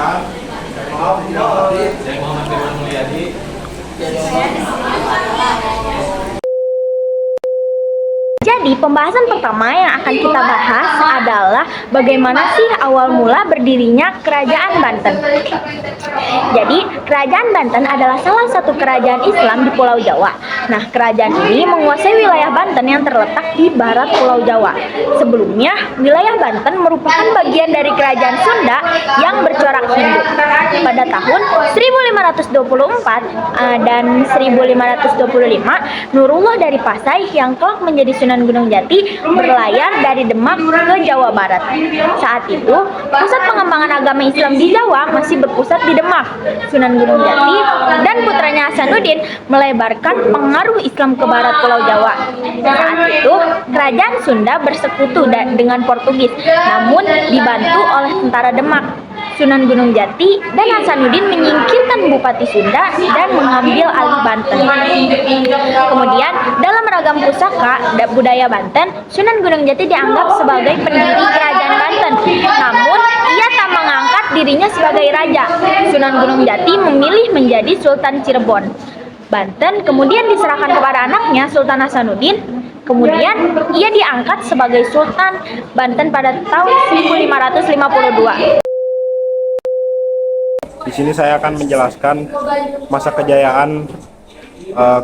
Saya Muhammad Firman Mulyadi. Jadi pembahasan pertama yang akan kita bahas adalah bagaimana sih awal mula berdirinya Kerajaan Banten. Jadi Kerajaan Banten adalah salah satu kerajaan Islam di Pulau Jawa. Nah, kerajaan ini menguasai wilayah Banten yang terletak di barat Pulau Jawa. Sebelumnya, wilayah Banten merupakan bagian dari Kerajaan Sunda yang bercorak Hindu. Pada tahun 1524 dan 1525, Nurullah dari Pasai yang kelak menjadi Sunan Gunung Jati berlayar dari Demak ke Jawa Barat. Saat itu, pusat pengembangan agama Islam di Jawa masih berpusat di Demak. Sunan Gunung Jati dan putranya Hasanuddin melebarkan pengaruh Islam ke barat Pulau Jawa. Saat itu, kerajaan Sunda bersekutu dengan Portugis, namun dibantu oleh tentara Demak. Sunan Gunung Jati dan Hasanuddin menyingkirkan Bupati Sunda dan mengambil alih Banten. Kemudian, dalam ragam pusaka budaya Banten, Sunan Gunung Jati dianggap sebagai pendiri Kerajaan Banten. Namun, ia tak mengangkat dirinya sebagai raja. Sunan Gunung Jati memilih menjadi Sultan Cirebon, Banten, kemudian diserahkan kepada anaknya Sultan Hasanuddin. Kemudian, ia diangkat sebagai Sultan Banten pada tahun 1552. Di sini saya akan menjelaskan masa kejayaan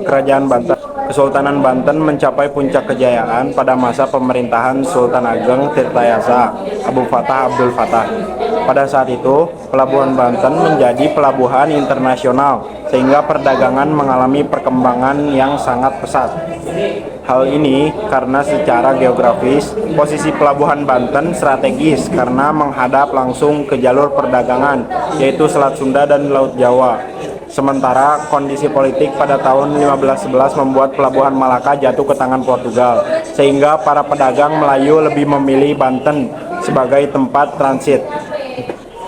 Kerajaan Banten. Kesultanan Banten mencapai puncak kejayaan pada masa pemerintahan Sultan Ageng Tirtayasa Abu Fatah Abdul Fatah. Pada saat itu, pelabuhan Banten menjadi pelabuhan internasional sehingga perdagangan mengalami perkembangan yang sangat pesat. Hal ini karena secara geografis, posisi pelabuhan Banten strategis karena menghadap langsung ke jalur perdagangan, yaitu Selat Sunda dan Laut Jawa. Sementara kondisi politik pada tahun 1511 membuat pelabuhan Malaka jatuh ke tangan Portugal, sehingga para pedagang Melayu lebih memilih Banten sebagai tempat transit.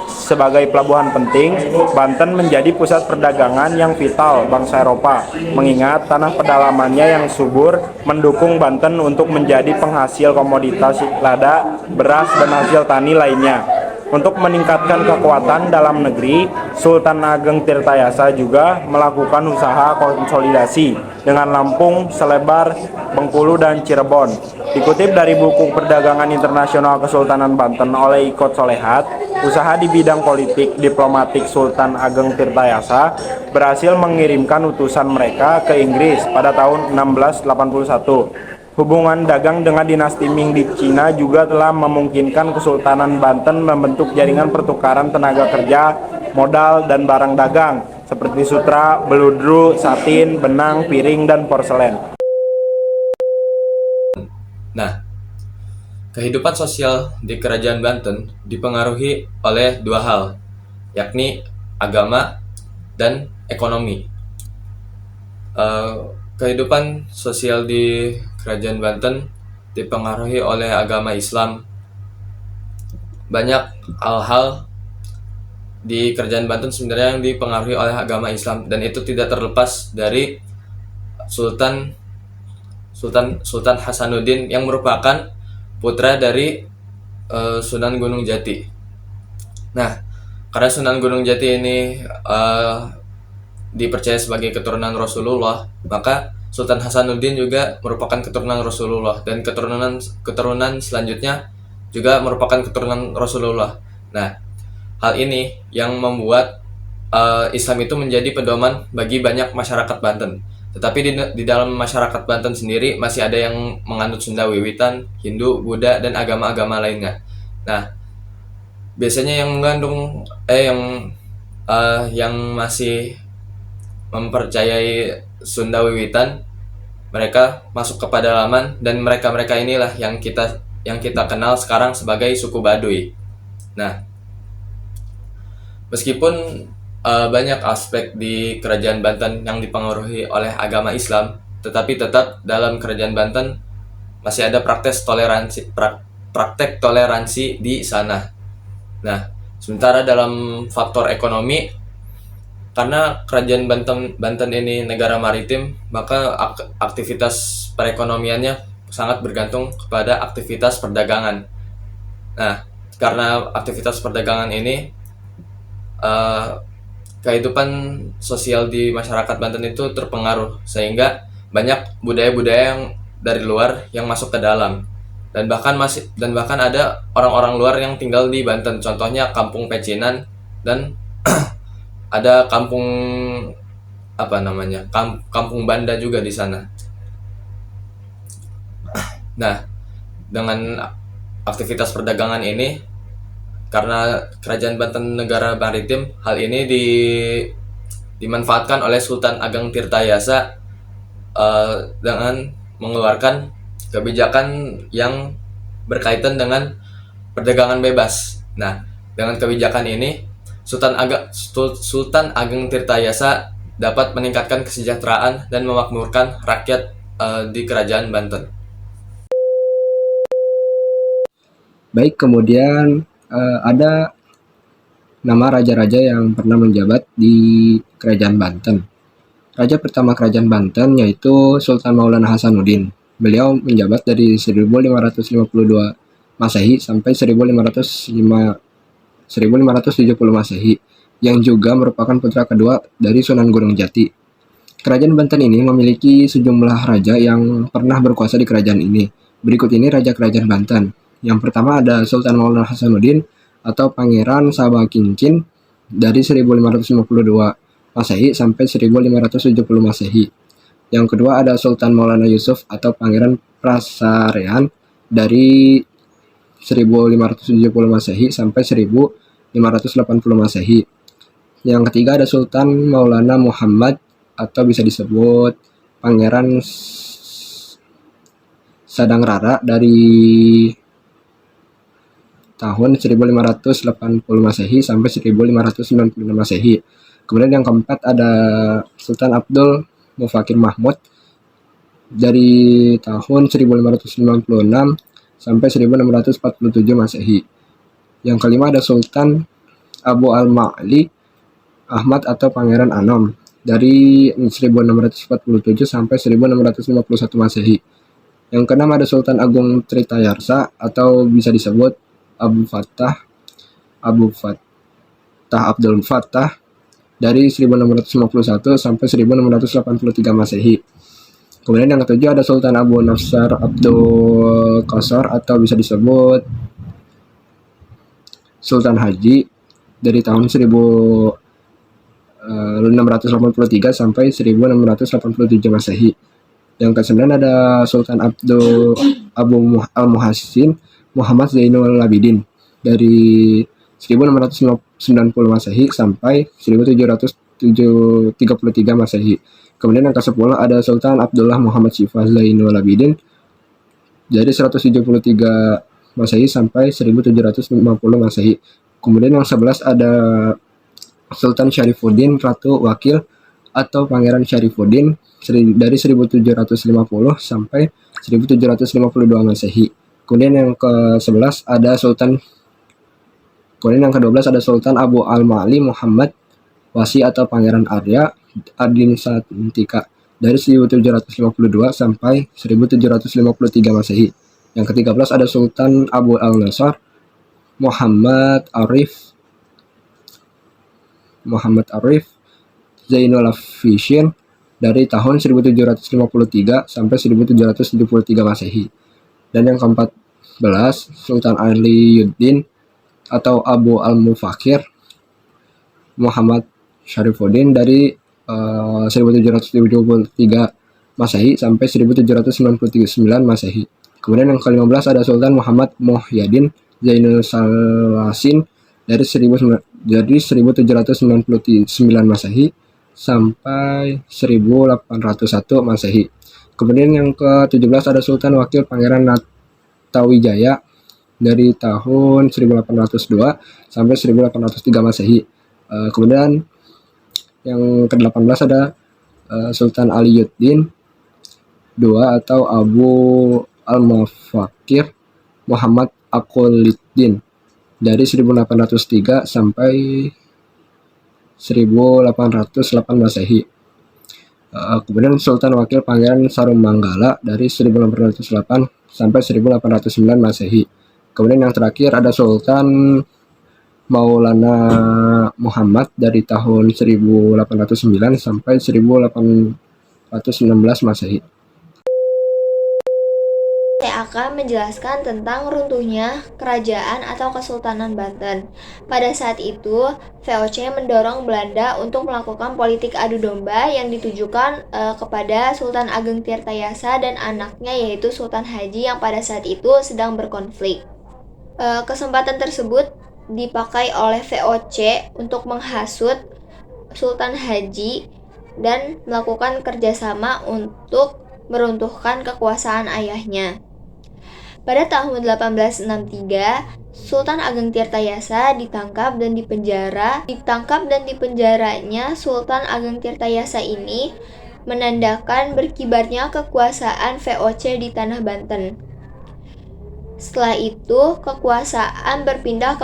Sebagai pelabuhan penting, Banten menjadi pusat perdagangan yang vital bangsa Eropa, mengingat tanah pedalamannya yang subur mendukung Banten untuk menjadi penghasil komoditas lada, beras, dan hasil tani lainnya. Untuk meningkatkan kekuatan dalam negeri, Sultan Ageng Tirtayasa juga melakukan usaha konsolidasi dengan Lampung, Selebar, Bengkulu, dan Cirebon. Dikutip dari buku Perdagangan Internasional Kesultanan Banten oleh Ikot Solehat, usaha di bidang politik diplomatik Sultan Ageng Tirtayasa berhasil mengirimkan utusan mereka ke Inggris pada tahun 1681. Hubungan dagang dengan dinasti Ming di Cina juga telah memungkinkan Kesultanan Banten membentuk jaringan pertukaran tenaga kerja, modal, dan barang dagang seperti sutra, beludru, satin, benang, piring, dan porselen. Nah, kehidupan sosial di Kerajaan Banten dipengaruhi oleh dua hal, yakni agama dan ekonomi. Kehidupan sosial di Kerajaan Banten dipengaruhi oleh agama Islam. Banyak hal-hal di Kerajaan Banten sebenarnya yang dipengaruhi oleh agama Islam, dan itu tidak terlepas dari Sultan Hasanuddin yang merupakan putra dari Sunan Gunung Jati. Nah, karena Sunan Gunung Jati ini dipercaya sebagai keturunan Rasulullah, maka Sultan Hasanuddin juga merupakan keturunan Rasulullah, dan keturunan selanjutnya juga merupakan keturunan Rasulullah. Nah, hal ini yang membuat Islam itu menjadi pedoman bagi banyak masyarakat Banten. Tetapi di dalam masyarakat Banten sendiri masih ada yang menganut Sunda Wiwitan, Hindu, Buddha, dan agama-agama lainnya. Nah, biasanya yang mengandung yang masih mempercayai Sunda Wiwitan, mereka masuk ke pedalaman, dan mereka inilah yang kita kenal sekarang sebagai suku Baduy. Nah, meskipun banyak aspek di Kerajaan Banten yang dipengaruhi oleh agama Islam, tetapi tetap dalam Kerajaan Banten masih ada praktek toleransi di sana. Nah, sementara dalam faktor ekonomi, karena Kerajaan Banten ini negara maritim, maka aktivitas perekonomiannya sangat bergantung kepada aktivitas perdagangan. Nah, karena aktivitas perdagangan ini kehidupan sosial di masyarakat Banten itu terpengaruh, sehingga banyak budaya-budaya yang dari luar yang masuk ke dalam, dan bahkan ada orang-orang luar yang tinggal di Banten, contohnya Kampung Pecinan, dan ada kampung apa namanya, Kampung Banda juga di sana. Nah, dengan aktivitas perdagangan ini, karena Kerajaan Banten negara maritim, hal ini dimanfaatkan oleh Sultan Ageng Tirtayasa dengan mengeluarkan kebijakan yang berkaitan dengan perdagangan bebas. Nah, dengan kebijakan ini, Sultan Ageng Tirtayasa dapat meningkatkan kesejahteraan dan memakmurkan rakyat di Kerajaan Banten. Baik, kemudian ada nama raja-raja yang pernah menjabat di Kerajaan Banten. Raja pertama Kerajaan Banten yaitu Sultan Maulana Hasanuddin. Beliau menjabat dari 1552 Masehi sampai 1570 Masehi, yang juga merupakan putra kedua dari Sunan Gunung Jati. Kerajaan Banten ini memiliki sejumlah raja yang pernah berkuasa di kerajaan ini. Berikut ini raja Kerajaan Banten. Yang pertama ada Sultan Maulana Hasanuddin atau Pangeran Sabah Kincin dari 1552 Masehi sampai 1570 Masehi. Yang kedua ada Sultan Maulana Yusuf atau Pangeran Prasarean dari 1570 Masehi sampai 1580 Masehi. Yang ketiga ada Sultan Maulana Muhammad atau bisa disebut Pangeran Sadangrara dari tahun 1580 Masehi sampai 1596 Masehi. Kemudian yang keempat ada Sultan Abdul Mufakir Mahmud dari tahun 1596 sampai 1647 Masehi. Yang kelima ada Sultan Abu Al-Ma'li Ahmad atau Pangeran Anom dari 1647 sampai 1651 Masehi. Yang keenam ada Sultan Agung Tritayarsa atau bisa disebut Abu Fattah Abdul Fattah dari 1651 sampai 1683 Masehi. Kemudian yang ketujuh ada Sultan Abu Nafsar Abdul Qasar atau bisa disebut Sultan Haji dari tahun 1683 sampai 1687 Masehi. Yang ke-9 ada Sultan Abu Al-Muhassin Muhammad Zainul Abidin dari 1690 Masehi sampai 1733 Masehi. Kemudian yang ke-10 ada Sultan Abdullah Muhammad Syifa Zainul Abidin dari 173 Masehi sampai 1750 Masehi. Kemudian yang 11 ada Sultan Syarifuddin Ratu Wakil atau Pangeran Syarifuddin dari 1750 sampai 1752 Masehi. Kemudian yang ke-11 ada Kemudian yang ke-12 ada Sultan Abu Al-Ma'li Muhammad Wasi atau Pangeran Arya Adinsatika dari 1752 sampai 1753 Masehi. Yang ke-13 ada Sultan Abu Al-Nasar Muhammad Arif Zainul Abidin dari tahun 1753 sampai 1773 Masehi. Dan yang ke-14 Sultan Aliyuddin atau Abu Al-Mufakir Muhammad Syarifuddin dari 1773 Masehi sampai 1799 Masehi. Kemudian yang ke-15 ada Sultan Muhammad Muhyiddin Zainul Salasin dari 1799 Masehi sampai 1801 Masehi. Kemudian yang ke-17 ada Sultan Wakil Pangeran Natawijaya dari tahun 1802 sampai 1803 Masehi. Kemudian yang ke-18 ada Sultan Aliyuddin II atau Abu Al-Mufakir Muhammad Aqoluddin dari 1803 sampai 1808 Masehi. Kemudian Sultan Wakil Pangeran Sarumanggala dari 1808 sampai 1809 Masehi. Kemudian yang terakhir ada Sultan Maulana Muhammad dari tahun 1809 sampai 1816 Masehi. Saya akan menjelaskan tentang runtuhnya kerajaan atau Kesultanan Banten. Pada saat itu, VOC mendorong Belanda untuk melakukan politik adu domba yang ditujukan kepada Sultan Ageng Tirtayasa dan anaknya yaitu Sultan Haji yang pada saat itu sedang berkonflik. Kesempatan tersebut dipakai oleh VOC untuk menghasut Sultan Haji dan melakukan kerjasama untuk meruntuhkan kekuasaan ayahnya. Pada tahun 1863, Sultan Ageng Tirtayasa ditangkap dan dipenjara. Di penjaranya Sultan Ageng Tirtayasa ini menandakan berkibarnya kekuasaan VOC di tanah Banten. Setelah itu, kekuasaan berpindah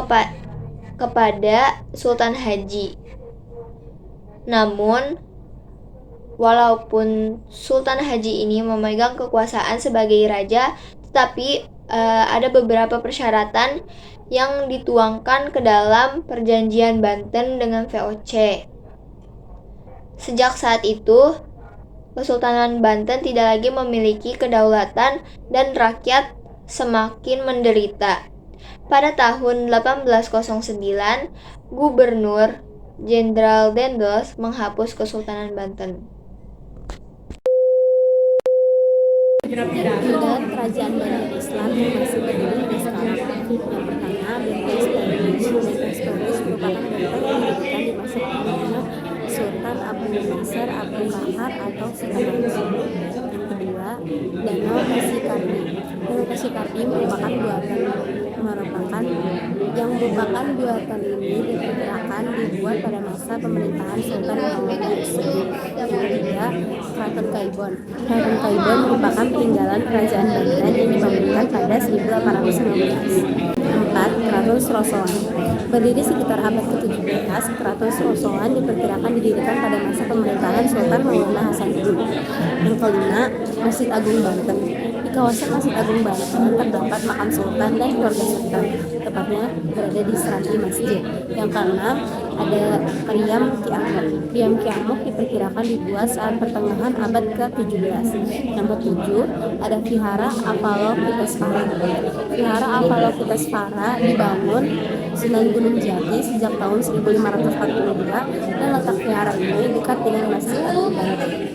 kepada Sultan Haji. Namun, walaupun Sultan Haji ini memegang kekuasaan sebagai raja, tetapi ada beberapa persyaratan yang dituangkan ke dalam perjanjian Banten dengan VOC. Sejak saat itu, Kesultanan Banten tidak lagi memiliki kedaulatan dan rakyat semakin menderita. Pada tahun 1809, Gubernur Jenderal Dendels menghapus Kesultanan Banten. Tiga kerajaan Banten Islam yang masih berdiri di sekarang. Yang pertama, Benteng Spanish. Benteng Spanish merupakan benteng yang didirikan di masa kepemimpinan Sultan Abdul Nasser Abdul Qahar atau Sultan Haji. Yang kedua, Danau Kasikardi. Danau Kasikardi merupakan buatan ini diperkirakan dibuat pada masa pemerintahan Sultan Muhammad Yusuf. Yang ketiga, Keraton Kaibon. Keraton Kaibon merupakan peninggalan kerajaan Banten yang dibangunkan pada 1815. 4. Keraton Srosoan. Berdiri sekitar abad ke-17, Keraton Srosoan diperkirakan didirikan pada masa pemerintahan Sultan Maulana Hasanuddin. Yang kelima, Masjid Agung Banten. Di kawasan Masjid Agung Banten terdapat makam Sultan dan keluarga Sultan, tepatnya berada di Serambi Masjid. Yang keenam, ada Priam Kiamuk. Priam Kiamuk diperkirakan dibuat saat pertengahan abad ke-17. Yang ketujuh, ada Vihara Avalokitesvara. Vihara Avalokitesvara dibangun Sunan Gunung Jati sejak tahun 1542 dan letak vihara ini dekat dengan Masjid Agung Banten.